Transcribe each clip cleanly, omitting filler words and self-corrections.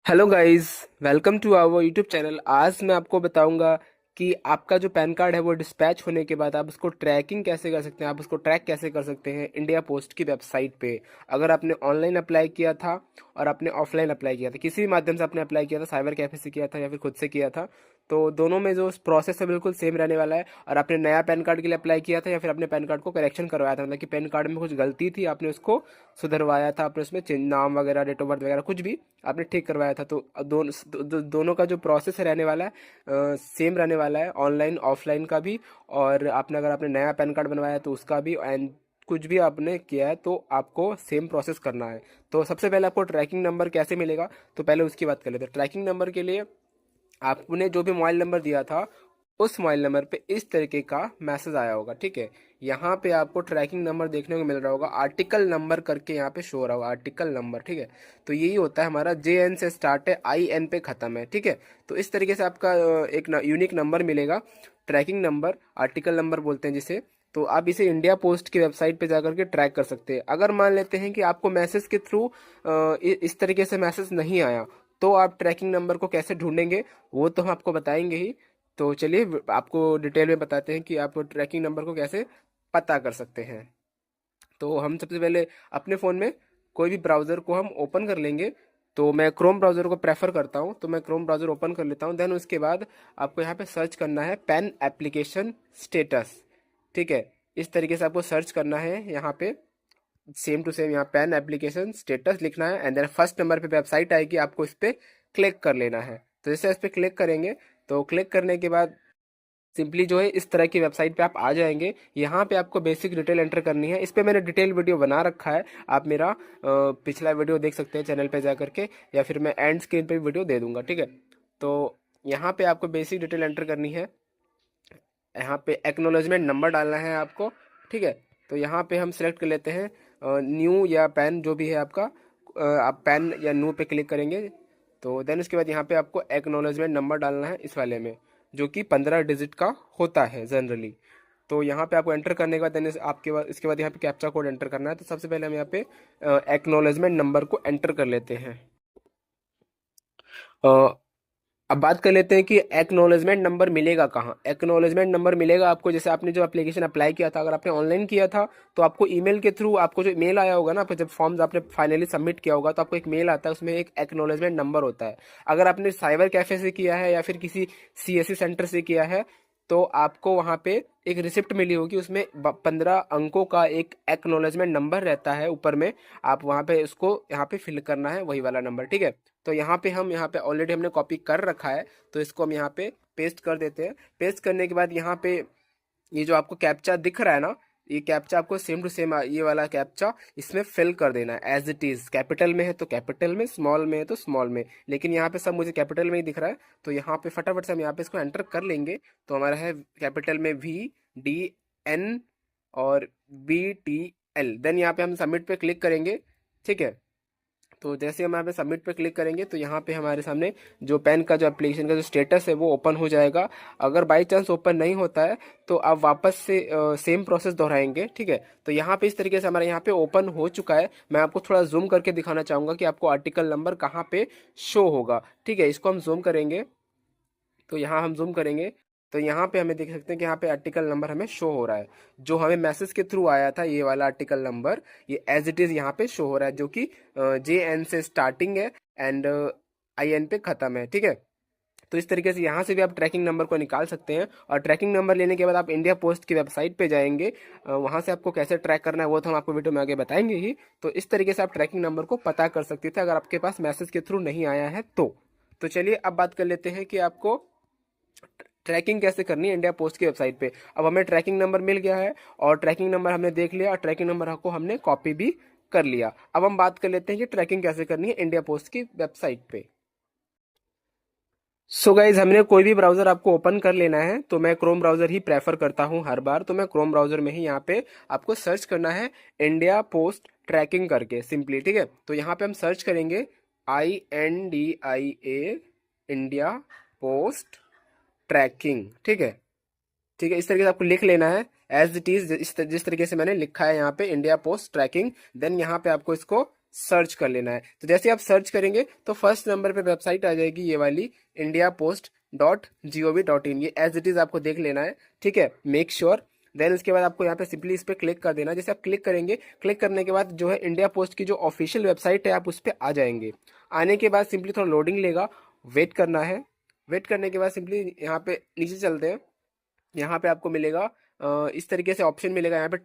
Hello guys, welcome to our YouTube channel. आज मैं आपको बताऊंगा कि आपका जो पैन कार्ड है वो डिस्पैच होने के बाद आप उसको ट्रैकिंग कैसे कर सकते हैं, आप उसको ट्रैक कैसे कर सकते हैं इंडिया पोस्ट की वेबसाइट पे। अगर आपने ऑनलाइन अप्लाई किया था और आपने ऑफलाइन अप्लाई किया था, किसी भी माध्यम से आपने अप्लाई किया था, साइबर कैफे से किया था या फिर खुद से किया था, तो दोनों में जो प्रोसेस है बिल्कुल सेम रहने वाला है। और आपने नया पैन कार्ड के लिए अप्लाई किया था या फिर अपने पैन कार्ड को करेक्शन करवाया था, मतलब कि पैन कार्ड में कुछ गलती थी, आपने उसको सुधरवाया था, आपने उसमें चेंज नाम वगैरह, डेट ऑफ बर्थ वगैरह कुछ भी आपने ठीक करवाया था, तो दोनों का जो प्रोसेस है रहने वाला है सेम रहने वाला है, ऑनलाइन ऑफलाइन का भी। और आपने अगर आपने नया पैन कार्ड बनवाया है तो उसका भी, एंड कुछ भी आपने किया है तो आपको सेम प्रोसेस करना है। तो सबसे पहले आपको ट्रैकिंग नंबर कैसे मिलेगा, तो पहले उसकी बात कर लेते हैं। ट्रैकिंग नंबर के लिए आपने जो भी मोबाइल नंबर दिया था उस मोबाइल नंबर पे इस तरीके का मैसेज आया होगा, ठीक है। यहाँ पे आपको ट्रैकिंग नंबर देखने को मिल रहा होगा, आर्टिकल नंबर करके यहाँ पे शो हो रहा होगा, आर्टिकल नंबर, ठीक है। तो यही होता है हमारा, JN से स्टार्ट है, IN पे खत्म है, ठीक है। तो इस तरीके से आपका एक यूनिक नंबर मिलेगा, ट्रैकिंग नंबर, आर्टिकल नंबर बोलते हैं जिसे। तो आप इसे इंडिया पोस्ट की वेबसाइट पे जाकर के ट्रैक कर सकते हैं। अगर मान लेते हैं कि आपको मैसेज के थ्रू इस तरीके से मैसेज नहीं आया, तो आप ट्रैकिंग नंबर को कैसे ढूंढेंगे वो तो हम आपको बताएंगे ही। तो चलिए आपको डिटेल में बताते हैं कि आप ट्रैकिंग नंबर को कैसे पता कर सकते हैं। तो हम सबसे पहले अपने फ़ोन में कोई भी ब्राउज़र को हम ओपन कर लेंगे। तो मैं क्रोम ब्राउज़र को प्रेफर करता हूँ, तो मैं क्रोम ब्राउज़र ओपन कर लेता हूँ। देन उसके बाद आपको यहाँ पे सर्च करना है पेन एप्लीकेशन स्टेटस, ठीक है। इस तरीके से आपको सर्च करना है यहाँ पे, सेम टू सेम यहाँ पेन एप्लीकेशन स्टेटस लिखना है, एंड देन फर्स्ट नंबर पे वेबसाइट आएगी, आपको इस पर क्लिक कर लेना है। तो जैसे इस पर क्लिक करेंगे तो क्लिक करने के बाद सिंपली जो है इस तरह की वेबसाइट पे आप आ जाएंगे। यहाँ पे आपको बेसिक डिटेल एंटर करनी है। इस पे मैंने डिटेल वीडियो बना रखा है, आप मेरा पिछला वीडियो देख सकते हैं चैनल पे जा करके, या फिर मैं एंड स्क्रीन पे भी वीडियो दे दूंगा, ठीक है। तो यहाँ पे आपको बेसिक डिटेल एंटर करनी है, यहाँ पे एक्नोलॉजमेंट नंबर डालना है आपको, ठीक है। तो यहाँ पे हम सेलेक्ट कर लेते हैं न्यू या पैन, जो भी है आपका, आप पैन या न्यू पे क्लिक करेंगे। तो देन उसके बाद यहाँ पे आपको एक्नोलॉजमेंट नंबर डालना है इस वाले में, जो कि 15 डिजिट का होता है जनरली। तो यहाँ पे आपको एंटर करने के बाद देन आपके बाद इसके बाद यहाँ पे कैप्चा कोड एंटर करना है। तो सबसे पहले हम यहाँ पे एक्नोलॉजमेंट नंबर को एंटर कर लेते हैं। अब बात कर लेते हैं कि एक्नॉलेजमेंट नंबर मिलेगा कहाँ। एक्नॉलेजमेंट नंबर मिलेगा आपको, जैसे आपने जो एप्लीकेशन अप्लाई किया था, अगर आपने ऑनलाइन किया था तो आपको ईमेल के थ्रू, आपको जो मेल आया होगा ना, आपको जब फॉर्म्स आपने फाइनली सबमिट किया होगा तो आपको एक मेल आता है, उसमें एक एक्नॉलेजमेंट नंबर होता है। अगर आपने साइबर कैफे से किया है या फिर किसी CSC सेंटर से किया है तो आपको वहाँ पे एक रिसिप्ट मिली होगी, उसमें 15 अंकों का एक एक्नॉलेजमेंट नंबर रहता है ऊपर में। आप वहाँ पे उसको यहाँ पे फिल करना है, वही वाला नंबर, ठीक है। तो यहाँ पे ऑलरेडी हमने कॉपी कर रखा है, तो इसको हम यहाँ पे पेस्ट कर देते हैं। पेस्ट करने के बाद यहाँ पे ये जो आपको कैप्चा दिख रहा है ना, ये कैप्चा आपको सेम टू सेम ये वाला कैप्चा इसमें फिल कर देना है एज इट इज। कैपिटल में है तो कैपिटल में, स्मॉल में है तो स्मॉल में, लेकिन यहाँ पे सब मुझे कैपिटल में ही दिख रहा है। तो यहाँ पे फटाफट से हम यहाँ पे इसको एंटर कर लेंगे। तो हमारा है कैपिटल में VDN और BTL। देन यहाँ पे हम सबमिट पे क्लिक करेंगे, ठीक है। तो जैसे हम यहाँ पे सबमिट पे क्लिक करेंगे तो यहाँ पे हमारे सामने जो पैन का जो एप्लीकेशन का जो स्टेटस है वो ओपन हो जाएगा। अगर बाई चांस ओपन नहीं होता है तो आप वापस से सेम प्रोसेस दोहराएंगे, ठीक है। तो यहाँ पे इस तरीके से हमारे यहाँ पे ओपन हो चुका है। मैं आपको थोड़ा जूम करके दिखाना चाहूँगा कि आपको आर्टिकल नंबर कहाँ पे शो होगा, ठीक है। इसको हम जूम करेंगे, तो यहाँ हम जूम करेंगे तो यहाँ पे हमें देख सकते हैं कि यहाँ पे आर्टिकल नंबर हमें शो हो रहा है, जो हमें मैसेज के थ्रू आया था, ये वाला आर्टिकल नंबर, ये एज इट इज यहाँ पे शो हो रहा है, जो कि JN से स्टार्टिंग है एंड IN पे खत्म है, ठीक है। तो इस तरीके से यहाँ से भी आप ट्रैकिंग नंबर को निकाल सकते हैं। और ट्रैकिंग नंबर लेने के बाद आप इंडिया पोस्ट की वेबसाइट पे जाएंगे, वहाँ से आपको कैसे ट्रैक करना है वो तो हम आपको वीडियो में आगे बताएंगे ही। तो इस तरीके से आप ट्रैकिंग नंबर को पता कर सकते थे अगर आपके पास मैसेज के थ्रू नहीं आया है तो चलिए अब बात कर लेते हैं कि आपको ट्रैकिंग कैसे करनी है इंडिया पोस्ट की वेबसाइट पे। अब हमें ट्रैकिंग नंबर मिल गया है और ट्रैकिंग नंबर हमने देख लिया और ट्रैकिंग नंबर को हमने कॉपी भी कर लिया। अब हम बात कर लेते हैं कि ट्रैकिंग कैसे करनी है इंडिया पोस्ट की वेबसाइट पे। सो गाइज, हमने कोई भी ब्राउजर आपको ओपन कर लेना है, तो मैं क्रोम ब्राउजर ही प्रेफर करता हूँ हर बार। तो मैं क्रोम ब्राउजर में ही यहाँ पे आपको सर्च करना है इंडिया पोस्ट ट्रैकिंग करके सिंपली, ठीक है। तो यहाँ पे हम सर्च करेंगे INDIA, इंडिया पोस्ट ट्रैकिंग, ठीक है। ठीक है, इस तरीके से आपको लिख लेना है एज इट इज, जिस तरीके से मैंने लिखा है यहाँ पे इंडिया पोस्ट ट्रैकिंग। देन यहाँ पे आपको इसको सर्च कर लेना है। तो जैसे आप सर्च करेंगे तो फर्स्ट नंबर पे वेबसाइट आ जाएगी ये वाली, indiapost.gov.in। ये एज इट इज आपको देख लेना है, ठीक है, मेक श्योर। देन उसके बाद आपको यहाँ पे सिंपली इस पर क्लिक कर देना है। जैसे आप क्लिक करेंगे, क्लिक करने के बाद जो है इंडिया पोस्ट की जो ऑफिशियल वेबसाइट है आप उस पर आ जाएंगे। आने के बाद सिंपली थोड़ा लोडिंग लेगा, वेट करना है। वेट करने के बाद सिंपली यहाँ पे नीचे चलते हैं। यहाँ पे आपको मिलेगा इस तरीके से ऑप्शन मिलेगा यहाँ पे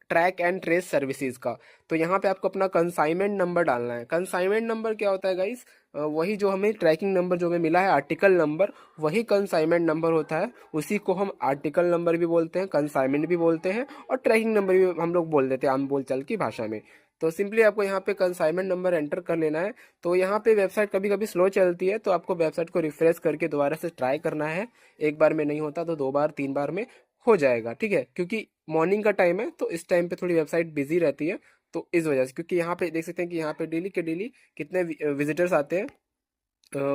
ट्रैक एंड ट्रेस सर्विसेज का। तो यहाँ पे आपको अपना कंसाइनमेंट नंबर डालना है। कंसाइनमेंट नंबर क्या होता है गाइस? वही जो हमें ट्रैकिंग नंबर जो हमें मिला है, आर्टिकल नंबर, वही कंसाइनमेंट नंबर होता है। उसी को हम आर्टिकल नंबर भी बोलते हैं, कंसाइनमेंट भी बोलते हैं, और ट्रैकिंग नंबर भी हम लोग बोल देते हैं आम बोलचाल की भाषा में। तो सिंपली आपको यहाँ पे कंसाइनमेंट नंबर एंटर कर लेना है। तो यहाँ पे वेबसाइट कभी कभी स्लो चलती है, तो आपको वेबसाइट को रिफ्रेश करके दोबारा से ट्राई करना है। एक बार में नहीं होता तो 2 बार 3 बार में हो जाएगा, ठीक है। क्योंकि मॉर्निंग का टाइम है तो इस टाइम पे थोड़ी वेबसाइट बिजी रहती है, तो इस वजह से। क्योंकि यहाँ पे देख सकते हैं कि यहाँ पे डेली के डेली कितने विजिटर्स आते हैं।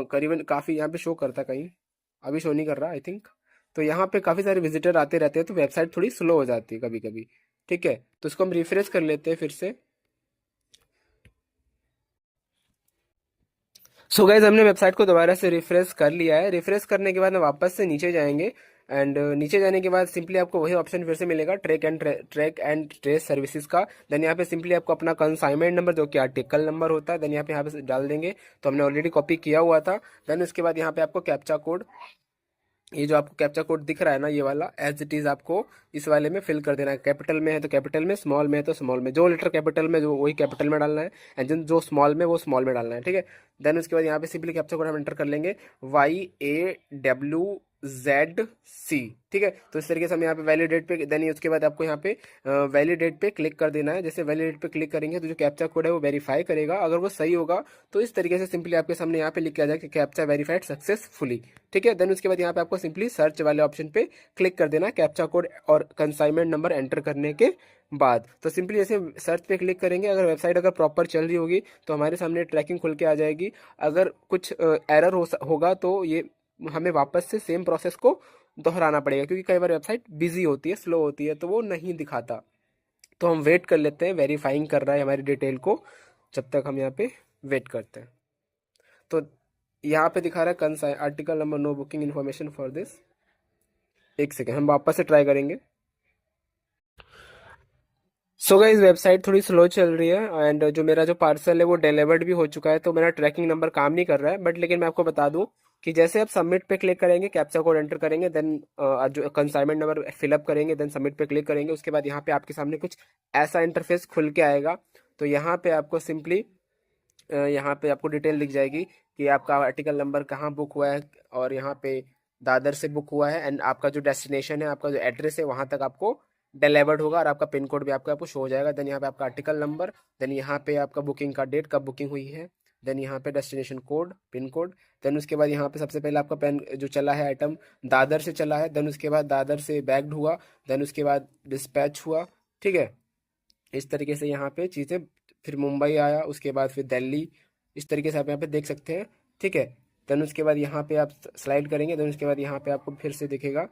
करीबन काफ़ी यहाँ पे शो करता है, कहीं अभी शो नहीं कर रहा आई थिंक। तो यहाँ पे काफ़ी सारे विजिटर आते रहते हैं, तो वेबसाइट थोड़ी स्लो हो जाती है कभी कभी, ठीक है। तो इसको हम रिफ्रेश कर लेते हैं फिर से। सो गाइज हमने वेबसाइट को दोबारा से रिफ्रेश कर लिया है। रिफ्रेश करने के बाद हम वापस से नीचे जाएंगे, एंड नीचे जाने के बाद सिंपली आपको वही ऑप्शन फिर से मिलेगा, ट्रैक एंड ट्रेस सर्विसेज का। देन यहाँ पे सिंपली आपको अपना कंसाइनमेंट नंबर जो कि आर्टिकल नंबर होता है, देन यहाँ पे डाल देंगे। तो हमने ऑलरेडी कॉपी किया हुआ था। देन उसके बाद यहाँ पे आपको कैप्चा कोड, ये जो आपको कैप्चा कोड दिख रहा है ना, ये वाला एज इट इज आपको इस वाले में फिल कर देना है। कैपिटल में है तो कैपिटल में, स्मॉल में है तो स्मॉल में, जो लेटर कैपिटल में जो वही कैपिटल में डालना है, एंड जो स्मॉल में वो स्मॉल में डालना है, ठीक है। देन उसके बाद यहाँ पे सिंपली कैप्चा कोड हम एंटर कर लेंगे, YAWZC, ठीक है। तो इस तरीके से हम यहाँ पे वैलिडेट पे, देन उसके बाद आपको यहाँ पे वैलिडेट पे क्लिक कर देना है। जैसे वैलिडेट पे क्लिक करेंगे तो जो कैप्चा कोड है वो वेरीफाई करेगा। अगर वो सही होगा तो इस तरीके से सिंपली आपके सामने यहाँ पे लिख के आ जाएगा कि कैप्चा वेरीफाइड सक्सेसफुली, ठीक है। देन उसके बाद यहाँ पे आपको सिंपली सर्च वाले ऑप्शन पे क्लिक कर देना है कैप्चा कोड और कंसाइनमेंट नंबर एंटर करने के बाद। तो सिंपली जैसे सर्च पे क्लिक करेंगे, अगर वेबसाइट अगर प्रॉपर चल रही होगी तो हमारे सामने ट्रैकिंग खुल के आ जाएगी। अगर कुछ एरर होगा तो ये हमें वापस से सेम प्रोसेस को दोहराना पड़ेगा, क्योंकि कई बार वेबसाइट बिजी होती है, स्लो होती है, तो वो नहीं दिखाता। तो हम वेट कर लेते हैं, वेरीफाइंग कर रहा है हमारी डिटेल को, जब तक हम यहाँ पे वेट करते हैं। तो यहाँ पे दिखा रहा है consign article number, no booking information for this. एक सेकेंड, हम वापस से ट्राई करेंगे। सो गाइस वेबसाइट थोड़ी स्लो चल रही है, एंड जो मेरा जो पार्सल है वो डिलीवर्ड भी हो चुका है, तो मेरा ट्रैकिंग नंबर काम नहीं कर रहा है। बट लेकिन मैं आपको बता दूं कि जैसे आप सबमिट पे क्लिक करेंगे, कैप्चा कोड एंटर करेंगे, देन जो कंसाइनमेंट नंबर फिलअप करेंगे, देन सबमिट पे क्लिक करेंगे, उसके बाद यहाँ पे आपके सामने कुछ ऐसा इंटरफेस खुल के आएगा। तो यहाँ पे आपको सिंपली यहाँ पे आपको डिटेल दिख जाएगी कि आपका आर्टिकल नंबर कहाँ बुक हुआ है, और यहाँ पे दादर से बुक हुआ है, एंड आपका जो डेस्टिनेशन है, आपका जो एड्रेस है, वहाँ तक आपको डिलीवर्ड होगा, और आपका पिन कोड भी आपको शो हो जाएगा। देन यहाँ पे आपका आर्टिकल नंबर, देन यहाँ पे आपका बुकिंग का डेट, कब बुकिंग हुई है, देन यहाँ पे destination code, pin code. Then उसके बाद यहाँ पे सबसे पहले आपका पेन जो चला है आइटम दादर से चला है, देन उसके बाद दादर से बैग्ड हुआ, देन उसके बाद डिस्पैच हुआ, ठीक है। इस तरीके से यहाँ पे चीज़ें, फिर मुंबई आया, उसके बाद फिर दिल्ली, इस तरीके से आप यहाँ पे देख सकते हैं, ठीक है। देन उसके बाद यहाँ पे आप स्लाइड करेंगे, देन उसके बाद यहाँ पे आपको फिर से दिखेगा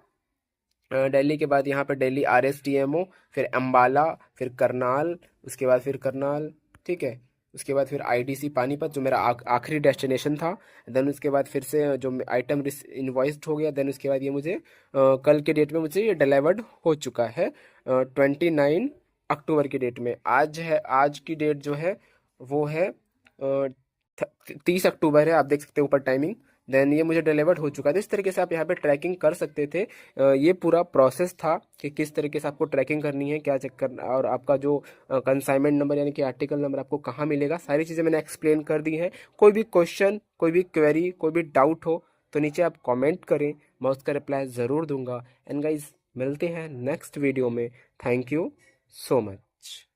दिल्ली के बाद यहाँ पे दिल्ली RSTMO, फिर अम्बाला, फिर करनाल, उसके बाद फिर करनाल, ठीक है। उसके बाद फिर IDC पानीपत, जो मेरा आखिरी डेस्टिनेशन था। देन उसके बाद फिर से जो आइटम इन्वॉइस्ड हो गया। देन उसके बाद ये मुझे कल के डेट में मुझे ये डिलीवर्ड हो चुका है 29 अक्टूबर की डेट में। आज की डेट जो है वो है 30 अक्टूबर है, आप देख सकते हैं ऊपर टाइमिंग। देन ये मुझे डिलीवर्ड हो चुका था। इस तरीके से आप यहाँ पे ट्रैकिंग कर सकते थे। ये पूरा प्रोसेस था कि किस तरीके से आपको ट्रैकिंग करनी है, क्या चेक करना, और आपका जो कंसाइनमेंट नंबर यानी कि आर्टिकल नंबर आपको कहाँ मिलेगा, सारी चीज़ें मैंने एक्सप्लेन कर दी हैं। कोई भी क्वेश्चन, कोई भी क्वेरी, कोई भी डाउट हो तो नीचे आप कॉमेंट करें, मैं उसका रिप्लाई ज़रूर दूंगा। एंड गाइज मिलते हैं नेक्स्ट वीडियो में। Thank you so much.